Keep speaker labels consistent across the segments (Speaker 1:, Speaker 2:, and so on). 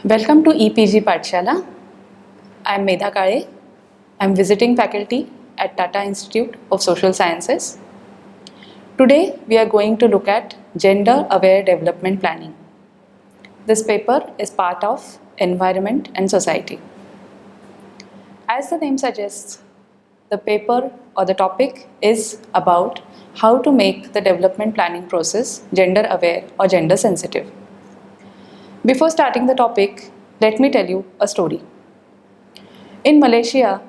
Speaker 1: Welcome to EPG Pathshala. I am Medha Kale. I am visiting faculty at Tata Institute of Social Sciences. Today we are going to look at gender aware development planning. This paper is part of Environment and Society. As the name suggests, the paper or the topic is about how to make the development planning process gender aware or gender sensitive. Before starting the topic, let me tell you a story. In Malaysia,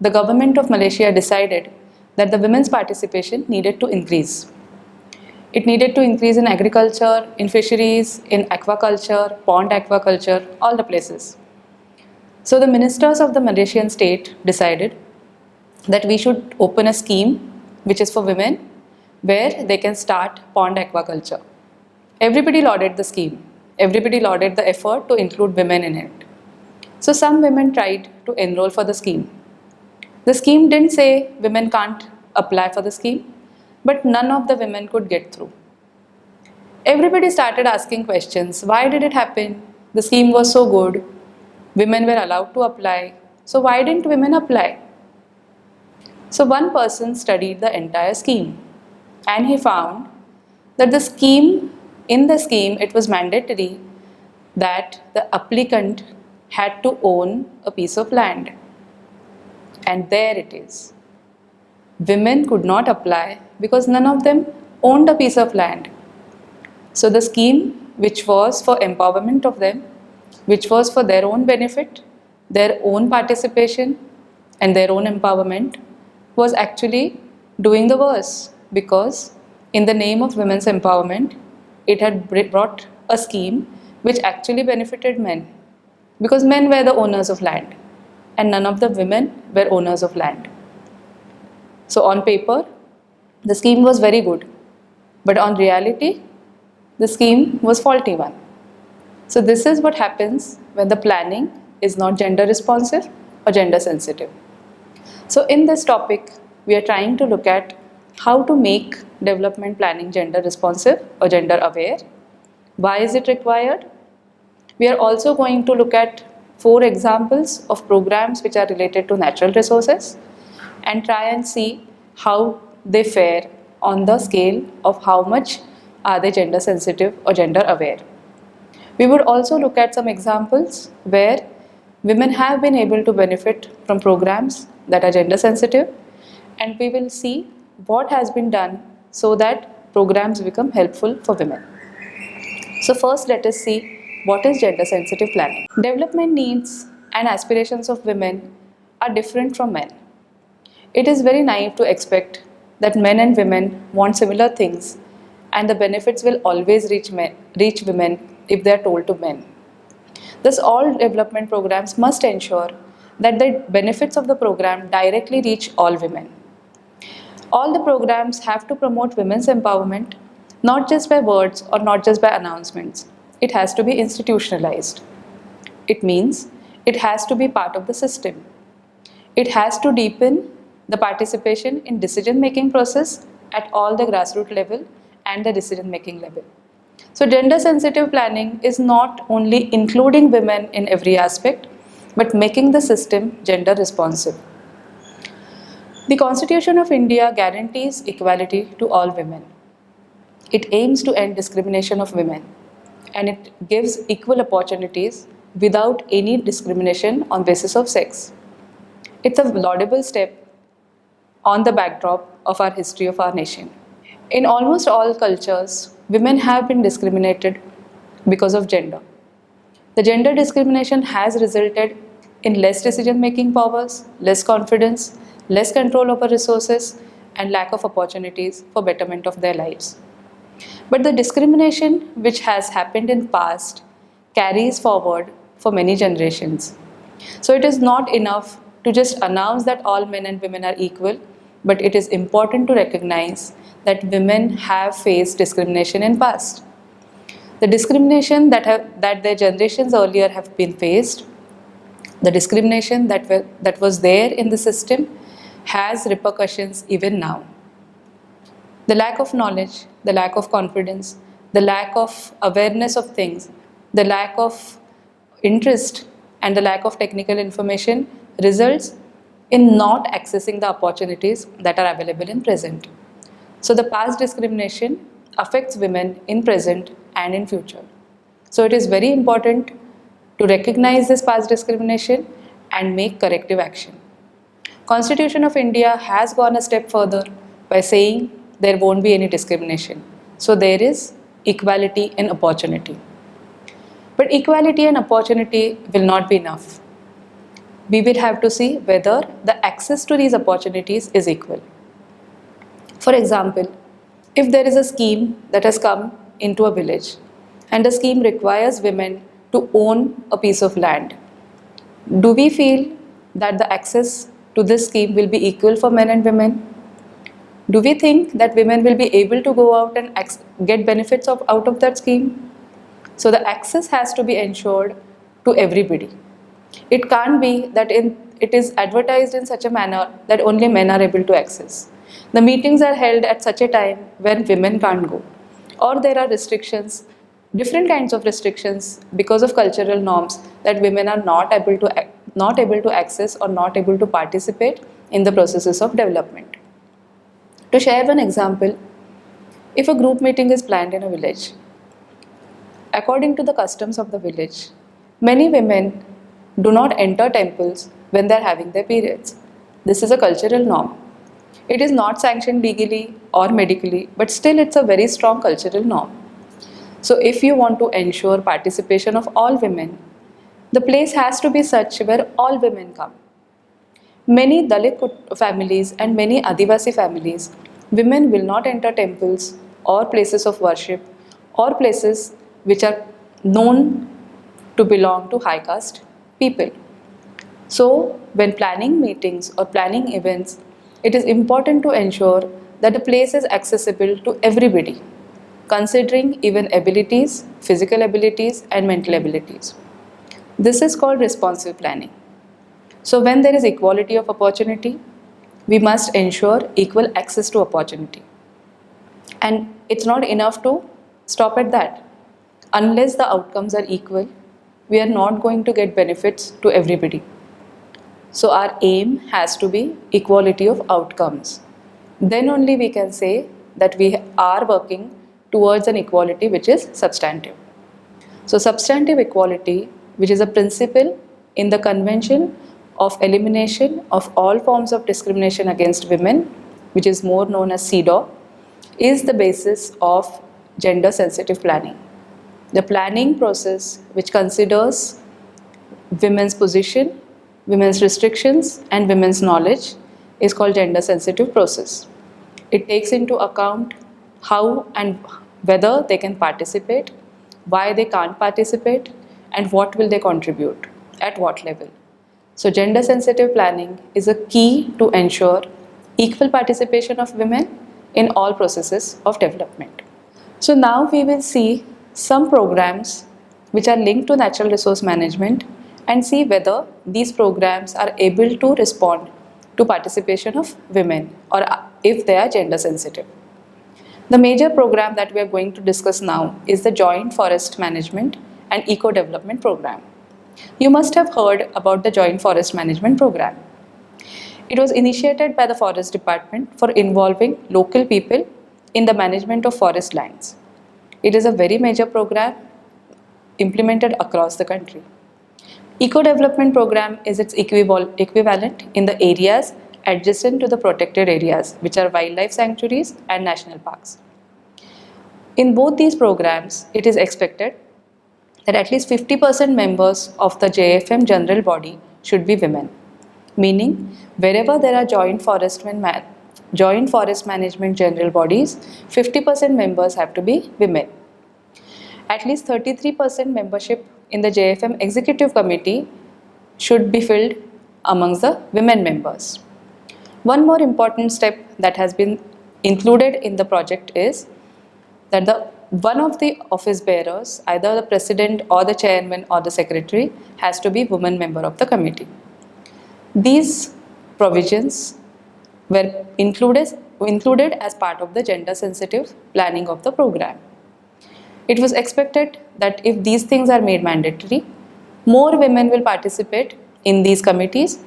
Speaker 1: the government of Malaysia decided that the women's participation needed to increase. It needed to increase in agriculture, in fisheries, in aquaculture, pond aquaculture, all the places. So the ministers of the Malaysian state decided that we should open a scheme which is for women where they can start pond aquaculture. Everybody lauded the scheme. Everybody lauded the effort to include women in it. So some women tried to enroll for the scheme. The scheme didn't say women can't apply for the scheme, but none of the women could get through. Everybody started asking questions. Why did it happen? The scheme was so good. Women were allowed to apply. So why didn't women apply? So one person studied the entire scheme and he found that in the scheme it was mandatory that the applicant had to own a piece of land. And there it is. Women could not apply because none of them owned a piece of land. So the scheme, which was for empowerment of them, which was for their own benefit, their own participation and their own empowerment, was actually doing the worst, because in the name of women's empowerment, it had brought a scheme which actually benefited men, because men were the owners of land and none of the women were owners of land. So on paper, the scheme was very good, but on reality, the scheme was faulty one. So this is what happens when the planning is not gender responsive or gender sensitive. So in this topic, we are trying to look at how to make development planning gender responsive or gender aware. Why is it required? We are also going to look at 4 examples of programs which are related to natural resources and try and see how they fare on the scale of how much are they gender sensitive or gender aware. We would also look at some examples where women have been able to benefit from programs that are gender sensitive, and we will see what has been done so that programs become helpful for women. So first, let us see what is gender sensitive planning. Development needs and aspirations of women are different from men. It is very naive to expect that men and women want similar things and the benefits will always reach women if they are told to men. Thus, all development programs must ensure that the benefits of the program directly reach all women. All the programs have to promote women's empowerment, not just by words or not just by announcements. It has to be institutionalized. It means it has to be part of the system. It has to deepen the participation in decision-making process at all the grassroots level and the decision-making level. So gender-sensitive planning is not only including women in every aspect, but making the system gender-responsive. The Constitution of India guarantees equality to all women. It aims to end discrimination of women, and it gives equal opportunities without any discrimination on basis of sex. It's a laudable step on the backdrop of our history of our nation. In almost all cultures, women have been discriminated because of gender. The gender discrimination has resulted in less decision-making powers, less confidence, less control over resources, and lack of opportunities for betterment of their lives. But the discrimination which has happened in past carries forward for many generations. So it is not enough to just announce that all men and women are equal, but it is important to recognize that women have faced discrimination in past. The discrimination that their generations earlier have been faced, the discrimination that was there in the system has repercussions even now. The lack of knowledge, the lack of confidence, the lack of awareness of things, the lack of interest and the lack of technical information results in not accessing the opportunities that are available in present. So the past discrimination affects women in present and in future. So it is very important to recognize this past discrimination and make corrective action. Constitution of India has gone a step further by saying there won't be any discrimination. So there is equality in opportunity. But equality and opportunity will not be enough. We will have to see whether the access to these opportunities is equal. For example, if there is a scheme that has come into a village and the scheme requires women to own a piece of land, do we feel that the access to this scheme will be equal for men and women? Do we think that women will be able to go out and get benefits out of that scheme? So the access has to be ensured to everybody. It can't be that it is advertised in such a manner that only men are able to access. The meetings are held at such a time when women can't go. Or there are restrictions, different kinds of restrictions because of cultural norms that women are not able to access or not able to participate in the processes of development. To share one example, if a group meeting is planned in a village, according to the customs of the village, many women do not enter temples when they are having their periods. This is a cultural norm. It is not sanctioned legally or medically, but still it's a very strong cultural norm. So if you want to ensure participation of all women, the place has to be such where all women come. Many Dalit families and many Adivasi families, women will not enter temples or places of worship or places which are known to belong to high caste people. So when planning meetings or planning events, it is important to ensure that the place is accessible to everybody, considering even abilities, physical abilities and mental abilities. This is called responsive planning. So when there is equality of opportunity, we must ensure equal access to opportunity. And it's not enough to stop at that. Unless the outcomes are equal, we are not going to get benefits to everybody. So our aim has to be equality of outcomes. Then only we can say that we are working towards an equality which is substantive. So substantive equality, which is a principle in the Convention of Elimination of All Forms of Discrimination Against Women, which is more known as CEDAW, is the basis of gender sensitive planning. The planning process which considers women's position, women's restrictions and women's knowledge is called gender sensitive process. It takes into account how and whether they can participate, why they can't participate, and what will they contribute, at what level. So gender sensitive planning is a key to ensure equal participation of women in all processes of development. So now we will see some programs which are linked to natural resource management and see whether these programs are able to respond to participation of women or if they are gender sensitive. The major program that we are going to discuss now is the Joint Forest Management and Eco Development Program. You must have heard about the Joint Forest Management Program. It was initiated by the Forest Department for involving local people in the management of forest lands. It is a very major program implemented across the country. Eco Development Program is its equivalent in the areas adjacent to the protected areas, which are wildlife sanctuaries and national parks. In both these programs, it is expected that at least 50% members of the JFM general body should be women, meaning wherever there are joint forest management general bodies, 50% members have to be women. At least 33% membership in the JFM Executive Committee should be filled amongst the women members. One more important step that has been included in the project is that one of the office bearers, either the president or the chairman or the secretary, has to be woman member of the committee. These provisions were included as part of the gender sensitive planning of the program. It was expected that if these things are made mandatory, more women will participate in these committees,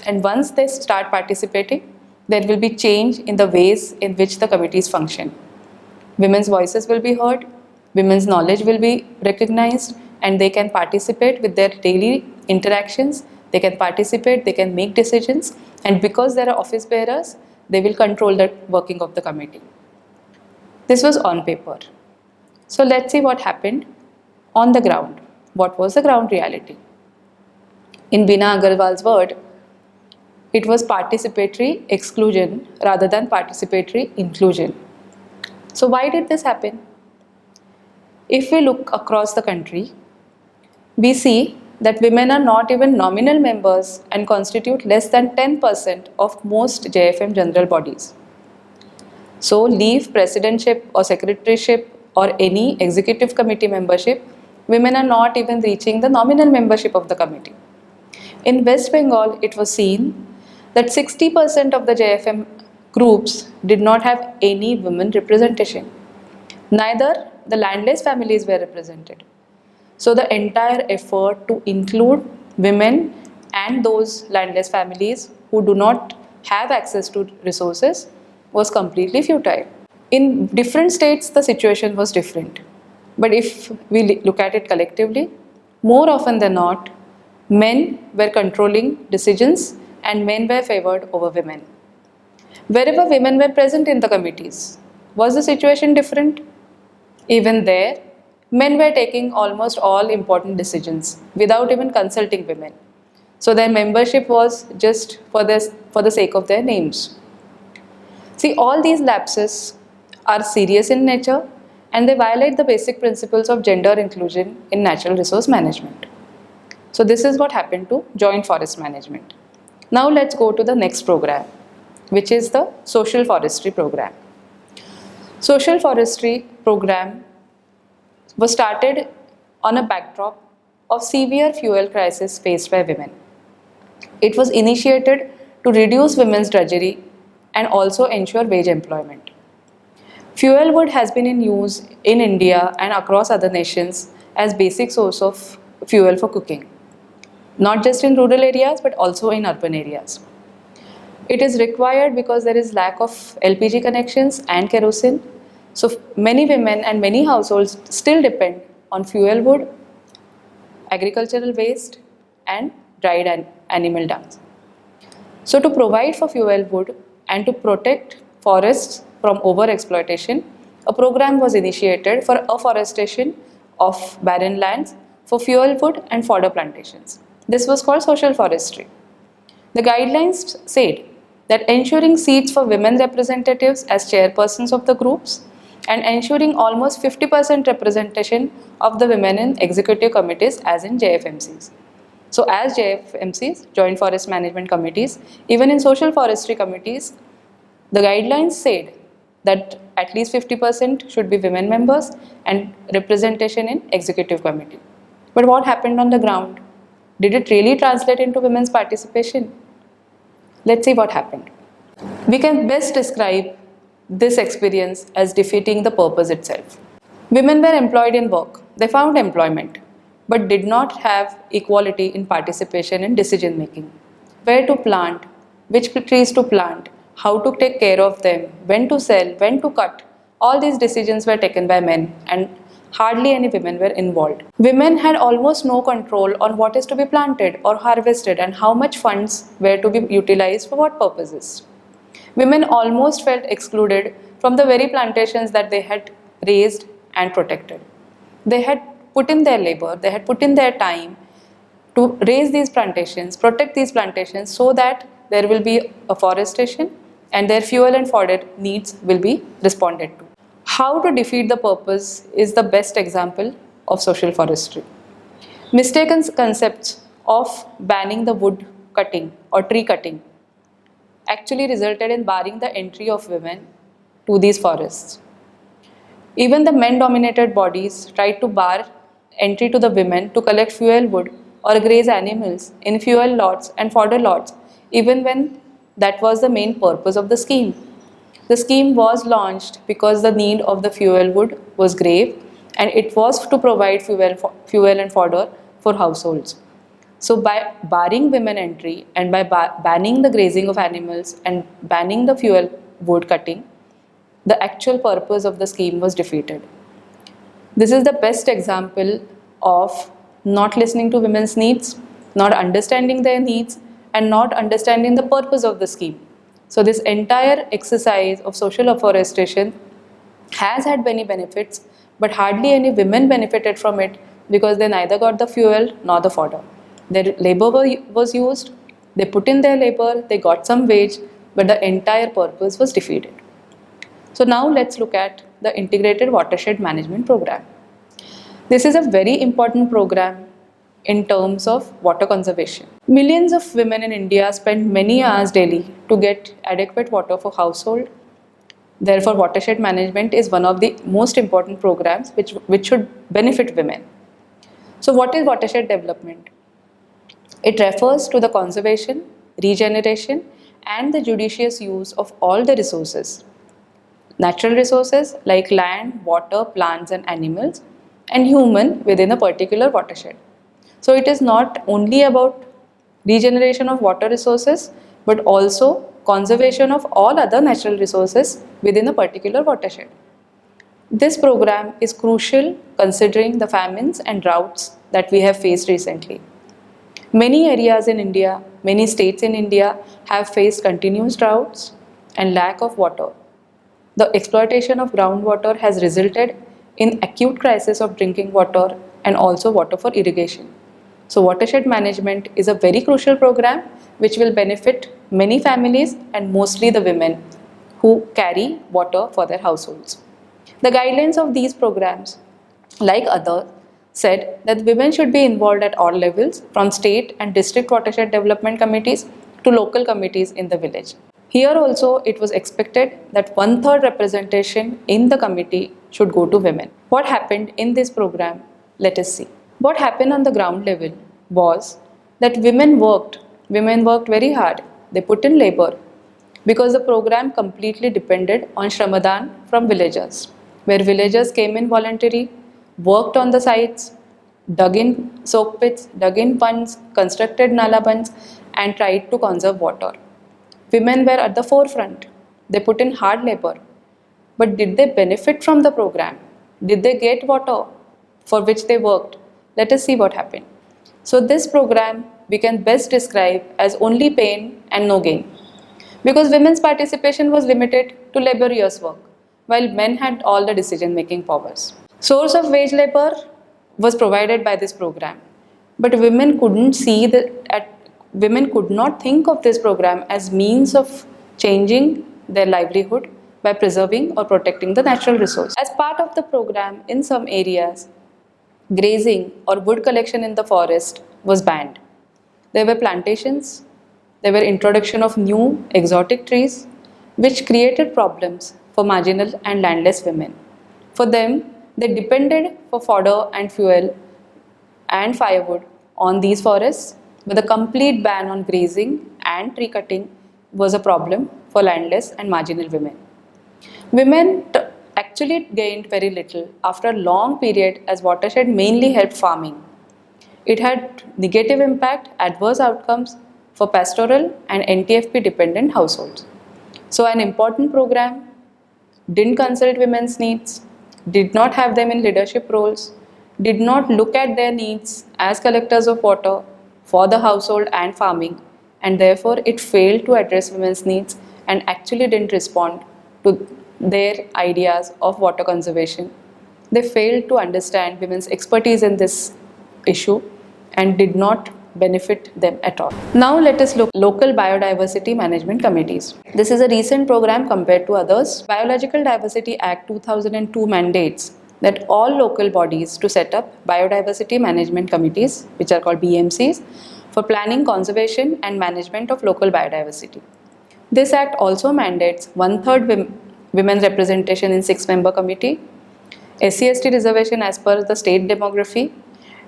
Speaker 1: and once they start participating, there will be change in the ways in which the committees function. Women's voices will be heard, women's knowledge will be recognized, and they can participate with their daily interactions. They can participate, they can make decisions, and because there are office bearers, they will control the working of the committee. This was on paper. So let's see what happened on the ground. What was the ground reality? In Bina Agarwal's word, it was participatory exclusion rather than participatory inclusion. So why did this happen? If we look across the country, we see that women are not even nominal members and constitute less than 10% of most JFM general bodies. So leave presidentship or secretaryship or any executive committee membership, women are not even reaching the nominal membership of the committee. In West Bengal, it was seen that 60% of the JFM groups did not have any women representation. Neither the landless families were represented. So the entire effort to include women and those landless families who do not have access to resources was completely futile. In different states, the situation was different. But if we look at it collectively, more often than not, men were controlling decisions and men were favored over women. Wherever women were present in the committees, was the situation different? Even there, men were taking almost all important decisions without even consulting women. So their membership was just for the sake of their names. See, all these lapses are serious in nature and they violate the basic principles of gender inclusion in natural resource management. So this is what happened to joint forest management. Now let's go to the next program, which is the social forestry program. Social forestry program was started on a backdrop of severe fuel crisis faced by women. It was initiated to reduce women's drudgery and also ensure wage employment. Fuel wood has been in use in India and across other nations as basic source of fuel for cooking, not just in rural areas but also in urban areas. It is required because there is lack of LPG connections and kerosene. So many women and many households still depend on fuel wood, agricultural waste and dried animal dung. So to provide for fuel wood and to protect forests from overexploitation, a program was initiated for afforestation of barren lands for fuel wood and fodder plantations. This was called social forestry. The guidelines said that ensuring seats for women representatives as chairpersons of the groups and ensuring almost 50% representation of the women in executive committees as in JFMCs. So as JFMCs, Joint Forest Management Committees, even in social forestry committees, the guidelines said that at least 50% should be women members and representation in executive committee. But what happened on the ground? Did it really translate into women's participation? Let's see what happened. We can best describe this experience as defeating the purpose itself. Women were employed in work. They found employment, but did not have equality in participation in decision making. Where to plant, which trees to plant, how to take care of them, when to sell, when to cut, all these decisions were taken by men and hardly any women were involved. Women had almost no control on what is to be planted or harvested and how much funds were to be utilized for what purposes. Women almost felt excluded from the very plantations that they had raised and protected. They had put in their labor, they had put in their time to raise these plantations, protect these plantations so that there will be afforestation and their fuel and fodder needs will be responded to. How to defeat the purpose is the best example of social forestry. Mistaken concepts of banning the wood cutting or tree cutting actually resulted in barring the entry of women to these forests. Even the men-dominated bodies tried to bar entry to the women to collect fuel wood or graze animals in fuel lots and fodder lots, even when that was the main purpose of the scheme. The scheme was launched because the need of the fuel wood was grave and it was to provide fuel and fodder for households. So by barring women entry and by banning the grazing of animals and banning the fuel wood cutting, the actual purpose of the scheme was defeated. This is the best example of not listening to women's needs, not understanding their needs, and not understanding the purpose of the scheme. So this entire exercise of social afforestation has had many benefits, but hardly any women benefited from it because they neither got the fuel nor the fodder. Their labor was used, they put in their labor, they got some wage, but the entire purpose was defeated. So now let's look at the Integrated Watershed Management Program. This is a very important program in terms of water conservation. Millions of women in India spend many hours daily to get adequate water for household. Therefore, watershed management is one of the most important programs which should benefit women. So what is watershed development? It refers to the conservation, regeneration, and the judicious use of all the resources. Natural resources like land, water, plants and animals, and human within a particular watershed. So it is not only about regeneration of water resources, but also conservation of all other natural resources within a particular watershed. This program is crucial considering the famines and droughts that we have faced recently. Many areas in India, many states in India have faced continuous droughts and lack of water. The exploitation of groundwater has resulted in acute crisis of drinking water and also water for irrigation. So watershed management is a very crucial program which will benefit many families and mostly the women who carry water for their households. The guidelines of these programs, like others, said that women should be involved at all levels, from state and district watershed development committees to local committees in the village. Here also it was expected that 1/3 representation in the committee should go to women. What happened in this program? Let us see. What happened on the ground level was that women worked very hard. They put in labor because the program completely depended on Shramadan from villagers, where villagers came in voluntary, worked on the sites, dug in soak pits, dug in ponds, constructed nala bunds, and tried to conserve water. Women were at the forefront. They put in hard labor. But did they benefit from the program? Did they get water for which they worked? Let us see what happened. So this program we can best describe as only pain and no gain, because women's participation was limited to laborious work, while men had all the decision-making powers. Source of wage labor was provided by this program, but women could not think of this program as means of changing their livelihood by preserving or protecting the natural resource. As part of the program, in some areas, grazing or wood collection in the forest was banned. There were plantations, there were introduction of new exotic trees, which created problems for marginal and landless women. For them, they depended for fodder and fuel and firewood on these forests, but the complete ban on grazing and tree cutting was a problem for landless and marginal women. Women actually gained very little after a long period, as watershed mainly helped farming. It had negative impact, adverse outcomes for pastoral and NTFP dependent households. So an important program didn't consult women's needs, did not have them in leadership roles, did not look at their needs as collectors of water for the household and farming, and therefore it failed to address women's needs and actually didn't respond to their ideas of water conservation. They failed to understand women's expertise in this issue and did not benefit them at all. Now let us look at local biodiversity management committees. This is a recent program compared to others. Biological Diversity Act 2002 mandates that all local bodies to set up biodiversity management committees, which are called BMCs, for planning, conservation and management of local biodiversity. This act also mandates 1/3 women's representation in 6-member committee, SC/ST reservation as per the state demography,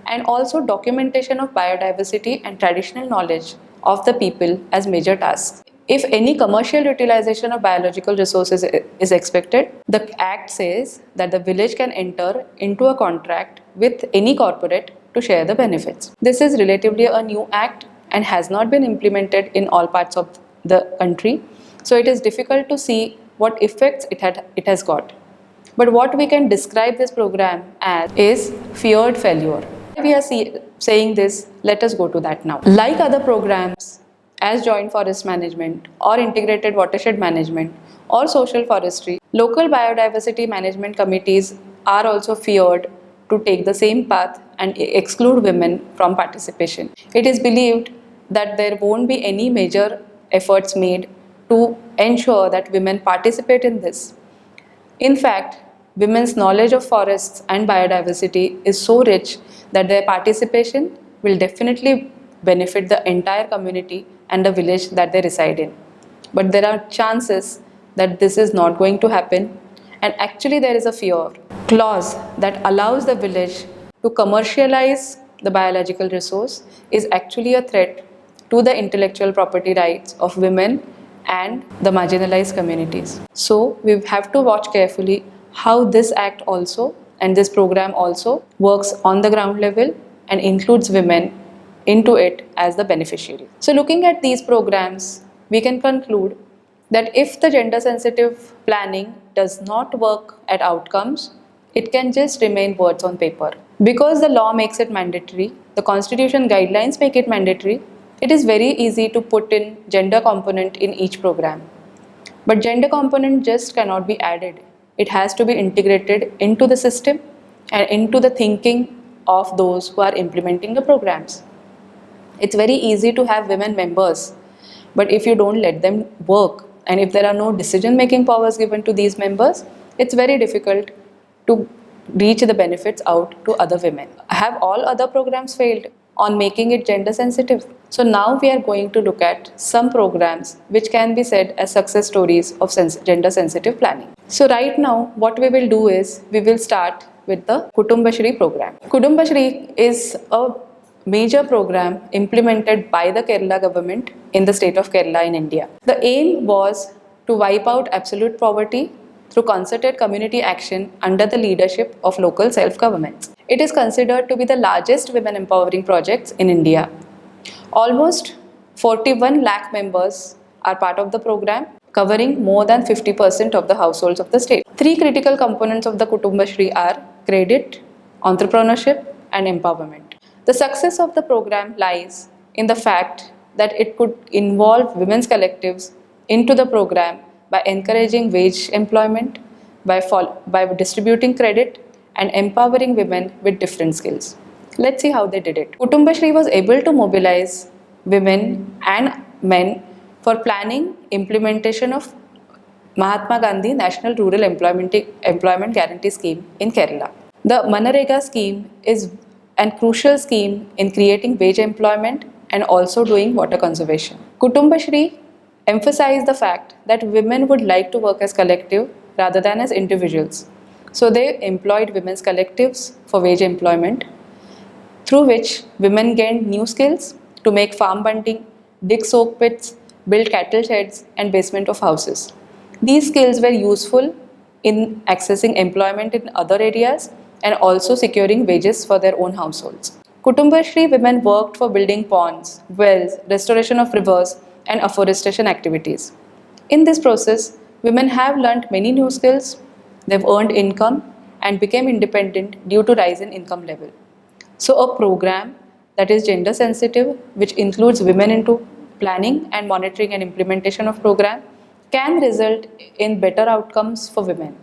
Speaker 1: and also documentation of biodiversity and traditional knowledge of the people as major tasks. If any commercial utilization of biological resources is expected, the Act says that the village can enter into a contract with any corporate to share the benefits. This is relatively a new act and has not been implemented in all parts of the country, so it is difficult to see what effects it has got. But what we can describe this program as is feared failure. Why we are saying this, let us go to that now. Like other programs as joint forest management or integrated watershed management or social forestry, local biodiversity management committees are also feared to take the same path and exclude women from participation. It is believed that there won't be any major efforts made to ensure that women participate in this. In fact, women's knowledge of forests and biodiversity is so rich that their participation will definitely benefit the entire community and the village that they reside in. But there are chances that this is not going to happen, and actually there is a fear clause that allows the village to commercialize the biological resource is actually a threat to the intellectual property rights of women and the marginalized communities. So we have to watch carefully how this act also and this program also works on the ground level and includes women into it as the beneficiary. So looking at these programs, we can conclude that if the gender sensitive planning does not work at outcomes, it can just remain words on paper. Because the law makes it mandatory, the constitution guidelines make it mandatory, it is very easy to put in gender component in each program. But gender component just cannot be added. It has to be integrated into the system and into the thinking of those who are implementing the programs. It's very easy to have women members, but if you don't let them work and if there are no decision-making powers given to these members, it's very difficult to reach the benefits out to other women. Have all other programs failed on making it gender sensitive? So now we are going to look at some programs which can be said as success stories of gender sensitive planning. So right now what we will do is we will start with the Kutumbashree program. Kutumbashree is a major program implemented by the Kerala government in the state of Kerala in India. The aim was to wipe out absolute poverty through concerted community action under the leadership of local self-governments. It is considered to be the largest women empowering projects in India. Almost 41 lakh members are part of the program, covering more than 50% of the households of the state. Three critical components of the Kutumbashree are credit, entrepreneurship, and empowerment. The success of the program lies in the fact that it could involve women's collectives into the program by encouraging wage employment, by distributing credit, and empowering women with different skills. Let's see how they did it. Kutumbashree was able to mobilize women and men for planning implementation of Mahatma Gandhi National Rural Employment Guarantee Scheme in Kerala. The Manarega scheme is a crucial scheme in creating wage employment and also doing water conservation. Kutumbashree emphasized the fact that women would like to work as collective rather than as individuals. So they employed women's collectives for wage employment, through which women gained new skills to make farm bunding, dig soak pits, build cattle sheds and basement of houses. These skills were useful in accessing employment in other areas and also securing wages for their own households. Kutumbashree women worked for building ponds, wells, restoration of rivers and afforestation activities. In this process, women have learnt many new skills, they've earned income and became independent due to rise in income level. So a program that is gender sensitive, which includes women into planning and monitoring and implementation of program, can result in better outcomes for women.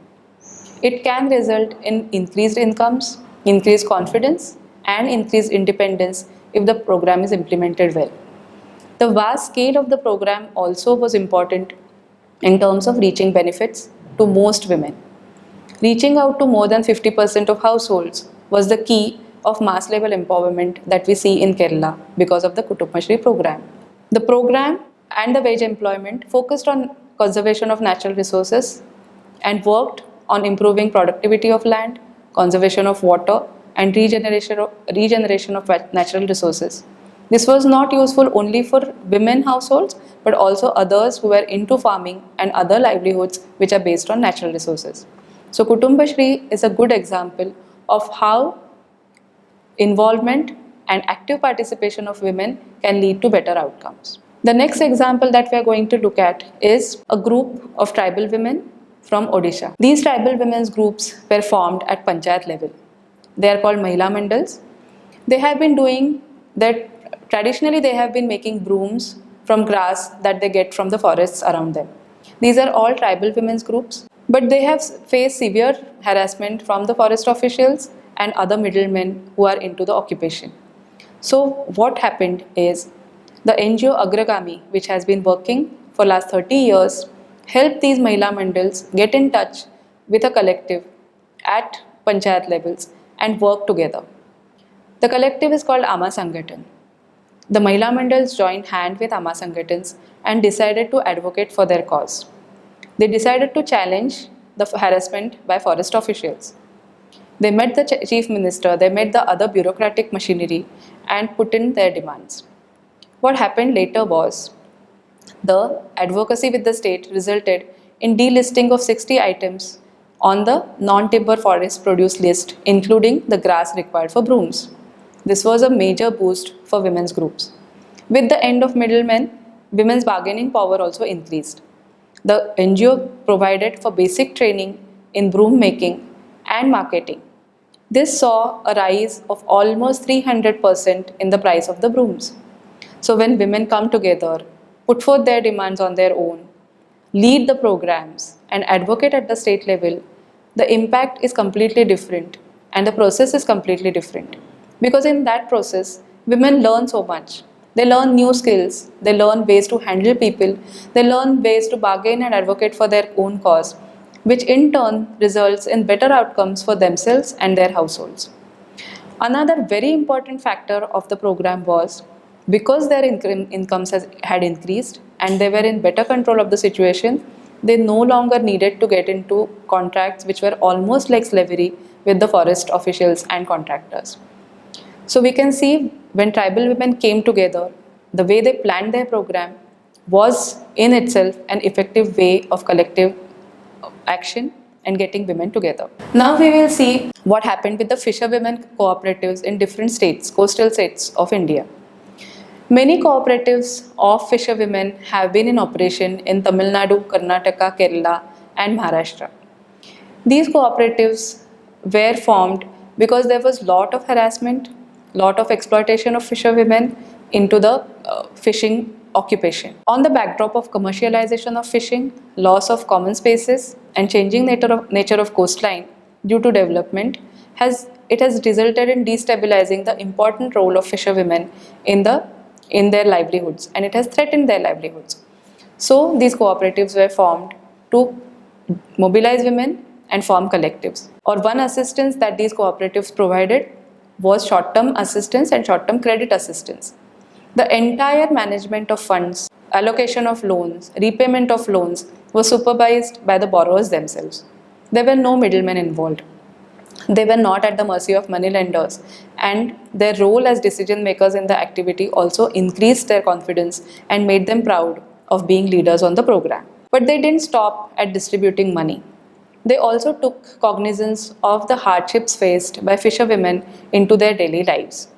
Speaker 1: It can result in increased incomes, increased confidence and increased independence if the program is implemented well. The vast scale of the program also was important in terms of reaching benefits to most women. Reaching out to more than 50% of households was the key of mass level empowerment that we see in Kerala because of the Kutumbashree program. The program and the wage employment focused on conservation of natural resources and worked on improving productivity of land, conservation of water and regeneration of natural resources. This was not useful only for women households but also others who were into farming and other livelihoods which are based on natural resources. So Kutumbashree is a good example of how involvement and active participation of women can lead to better outcomes. The next example that we are going to look at is a group of tribal women from Odisha. These tribal women's groups were formed at Panchayat level. They are called Mahila Mandals. They have been doing that, traditionally they have been making brooms from grass that they get from the forests around them. These are all tribal women's groups, but they have faced severe harassment from the forest officials and other middlemen who are into the occupation. So what happened is the NGO Agragami, which has been working for last 30 years, helped these Mahila Mandals get in touch with a collective at Panchayat levels and work together. The collective is called Ama Sangathan. The Mahila Mandals joined hand with Ama Sangatans and decided to advocate for their cause. They decided to challenge the harassment by forest officials. They met the chief minister, they met the other bureaucratic machinery and put in their demands. What happened later was the advocacy with the state resulted in delisting of 60 items on the non-timber forest produce list, including the grass required for brooms. This was a major boost for women's groups. With the end of middlemen, women's bargaining power also increased. The NGO provided for basic training in broom making and marketing. This saw a rise of almost 300% in the price of the brooms. So when women come together, put forth their demands on their own, lead the programs and advocate at the state level, the impact is completely different and the process is completely different. Because in that process, women learn so much. They learn new skills, they learn ways to handle people, they learn ways to bargain and advocate for their own cause, which in turn results in better outcomes for themselves and their households. Another very important factor of the program was because their incomes had increased and they were in better control of the situation, they no longer needed to get into contracts which were almost like slavery with the forest officials and contractors. So we can see when tribal women came together, the way they planned their program was in itself an effective way of collective action and getting women together. Now we will see what happened with the fisherwomen cooperatives in different states, coastal states of India. Many cooperatives of fisherwomen have been in operation in Tamil Nadu, Karnataka, Kerala and Maharashtra. These cooperatives were formed because there was lot of harassment, lot of exploitation of fisherwomen into the fishing occupation. On the backdrop of commercialization of fishing, loss of common spaces and changing nature of coastline due to development, it has resulted in destabilizing the important role of fisherwomen in their livelihoods, and it has threatened their livelihoods. So these cooperatives were formed to mobilize women and form collectives. Or one assistance that these cooperatives provided was short-term assistance and short-term credit assistance. The entire management of funds, allocation of loans, repayment of loans was supervised by the borrowers themselves. There were no middlemen involved. They were not at the mercy of money lenders, and their role as decision makers in the activity also increased their confidence and made them proud of being leaders on the program. But they didn't stop at distributing money. They also took cognizance of the hardships faced by fisherwomen into their daily lives.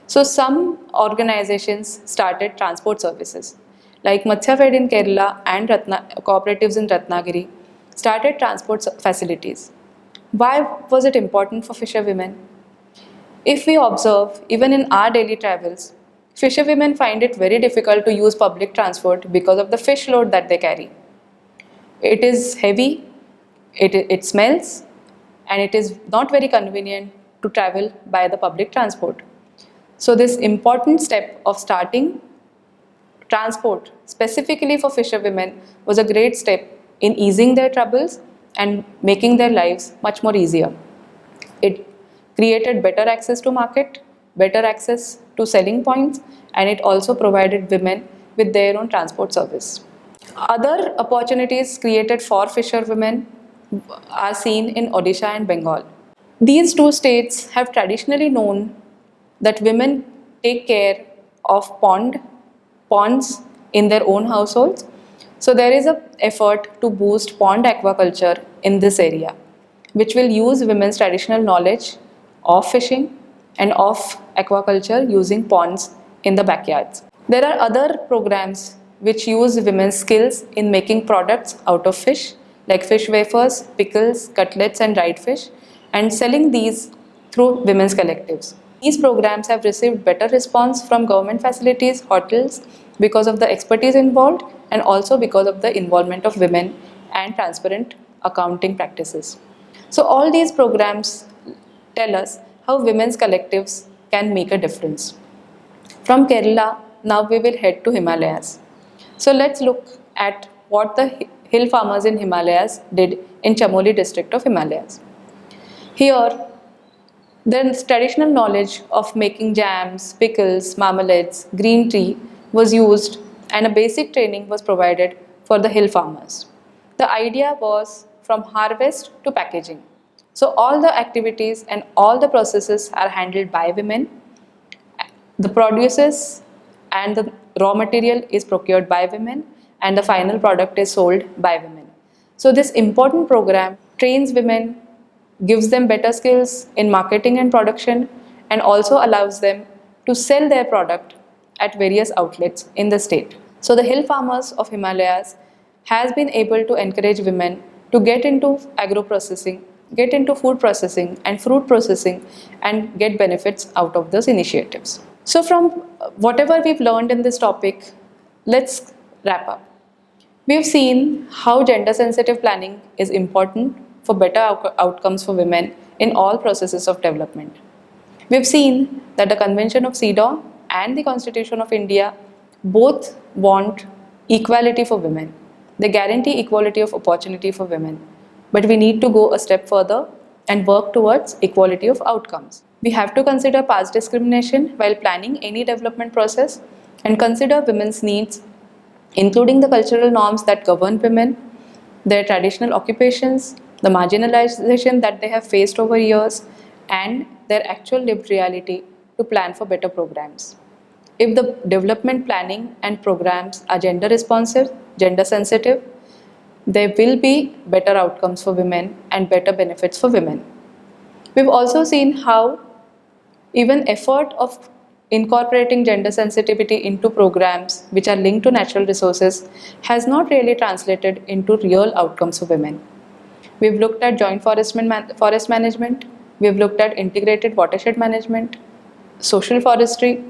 Speaker 1: So some organizations started transport services, like Matsya in Kerala and cooperatives in Ratnagiri started transport facilities. Why was it important for fisherwomen? If we observe, even in our daily travels, fisherwomen find it very difficult to use public transport because of the fish load that they carry. It is heavy, it smells, and it is not very convenient to travel by the public transport. So this important step of starting transport specifically for fisherwomen was a great step in easing their troubles and making their lives much more easier. It created better access to market, better access to selling points, and it also provided women with their own transport service. Other opportunities created for fisherwomen are seen in Odisha and Bengal. These two states have traditionally known that women take care of ponds in their own households. So there is an effort to boost pond aquaculture in this area, which will use women's traditional knowledge of fishing and of aquaculture using ponds in the backyards. There are other programs which use women's skills in making products out of fish, like fish wafers, pickles, cutlets, and dried fish, and selling these through women's collectives. These programs have received better response from government facilities, hotels, because of the expertise involved and also because of the involvement of women and transparent accounting practices. So all these programs tell us how women's collectives can make a difference. From Kerala, now we will head to Himalayas. So let's look at what the hill farmers in Himalayas did in Chamoli district of Himalayas. Here, the traditional knowledge of making jams, pickles, marmalades, green tea was used and a basic training was provided for the hill farmers. The idea was from harvest to packaging. So all the activities and all the processes are handled by women. The produces and the raw material is procured by women and the final product is sold by women. So this important program trains women, gives them better skills in marketing and production, and also allows them to sell their product at various outlets in the state. So the hill farmers of Himalayas has been able to encourage women to get into agro processing, get into food processing and fruit processing and get benefits out of those initiatives. So from whatever we've learned in this topic, let's wrap up. We've seen how gender sensitive planning is important for better outcomes for women in all processes of development. We've seen that the Convention of CEDAW and the Constitution of India both want equality for women. They guarantee equality of opportunity for women. But we need to go a step further and work towards equality of outcomes. We have to consider past discrimination while planning any development process and consider women's needs, including the cultural norms that govern women, their traditional occupations, the marginalization that they have faced over years, and their actual lived reality to plan for better programs. If the development planning and programs are gender responsive, gender sensitive, there will be better outcomes for women and better benefits for women. We've also seen how even effort of incorporating gender sensitivity into programs which are linked to natural resources has not really translated into real outcomes for women. We've looked at joint forest management, we've looked at integrated watershed management, social forestry,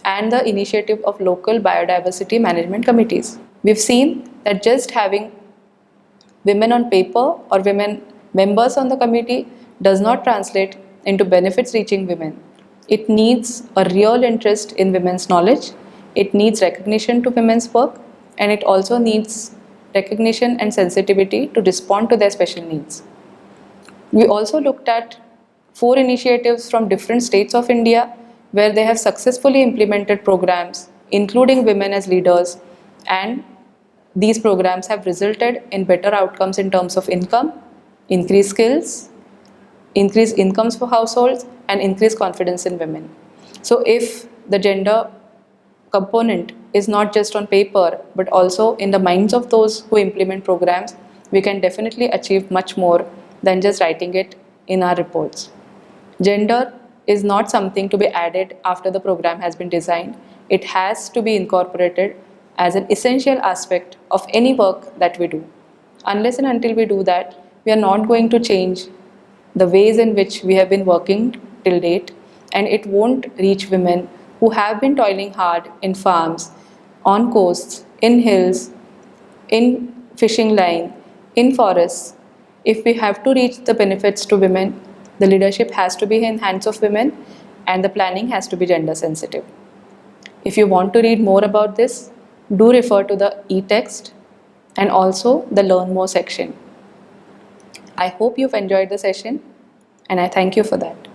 Speaker 1: and the initiative of local biodiversity management committees. We've seen that just having women on paper or women members on the committee does not translate into benefits reaching women. It needs a real interest in women's knowledge, it needs recognition to women's work, and it also needs recognition and sensitivity to respond to their special needs. We also looked at 4 initiatives from different states of India where they have successfully implemented programs, including women as leaders, and these programs have resulted in better outcomes in terms of income, increased skills, increased incomes for households, and increased confidence in women. So if the gender component is not just on paper but also in the minds of those who implement programs, we can definitely achieve much more than just writing it in our reports. Gender is not something to be added after the program has been designed. It has to be incorporated as an essential aspect of any work that we do. Unless and until we do that, we are not going to change the ways in which we have been working till date, and it won't reach women who have been toiling hard in farms, on coasts, in hills, in fishing line, in forests. If we have to reach the benefits to women, the leadership has to be in hands of women and the planning has to be gender sensitive. If you want to read more about this, do refer to the e-text and also the Learn More section. I hope you've enjoyed the session and I thank you for that.